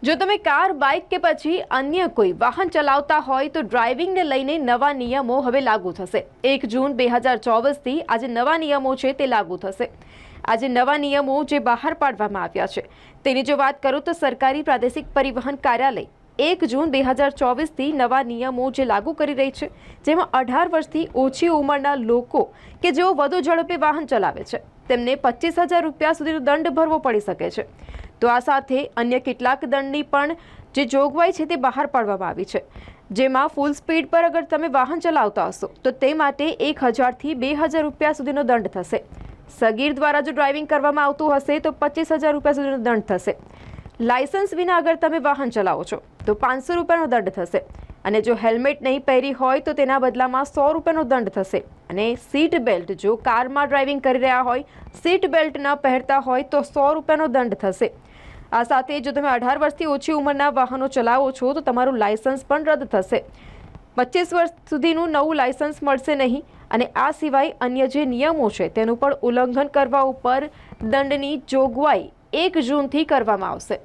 જો તમે car, bike કે પછી અન્ય કોઈ વાહન ચલાવતા હોય તો ડ્રાઇવિંગને લઈને નવા નિયમો હવે લાગુ થશે। 1 જૂન 2024થી આજે નવા નિયમો છે તે લાગુ થશે। આજે નવા નિયમો જે બહાર પાડવામાં આવ્યા છે તેની જો વાત કરું તો સરકારી પ્રાદેશિક પરિવહન કાર્યાલય 1 જૂન 2024થી નવા નિયમો જે લાગુ કરી રહી છે, જેમાં 18 વર્ષથી ઓછી ઉંમરના લોકો કે જેઓ વધુ ઝડપે વાહન ચલાવે છે તેમને 25,000 રૂપિયા સુધીનો દંડ ભરવો પડી શકે છે। તો આ સાથે અન્ય કેટલાક દંડની પણ જે જોગવાઈ છે તે બહાર પાડવામાં આવી છે, જેમાં ફૂલ સ્પીડ પર અગર તમે વાહન ચલાવતા હશો તો તે માટે 1,000થી 2,000 રૂપિયા સુધીનો દંડ થશે। સગીર દ્વારા જો ડ્રાઇવિંગ કરવામાં આવતું હશે તો 25,000 રૂપિયા સુધીનો દંડ થશે। લાયસન્સ વિના અગર તમે વાહન ચલાવો છો તો 500 રૂપિયાનો દંડ થશે અને જો હેલ્મેટ નહીં પહેરી હોય તો તેના બદલામાં 100 રૂપિયાનો દંડ થશે। અને સીટ બેલ્ટ જો કારમાં ડ્રાઇવિંગ કરી રહ્યા હોય, સીટ બેલ્ટ ન પહેરતા હોય તો 100 રૂપિયાનો દંડ થશે। આ સાથે જો તમે 18 વર્ષથી ઓછી ઉંમરના વાહનો ચલાવો છો તો તમારું લાયસન્સ પણ રદ થશે। 25 વર્ષ સુધીનું નવું લાયસન્સ મળશે નહીં અને આ સિવાય અન્ય જે નિયમો છે તેનું પણ ઉલ્લંઘન કરવા ઉપર દંડની જોગવાઈ 1 જૂનથી કરવામાં આવશે।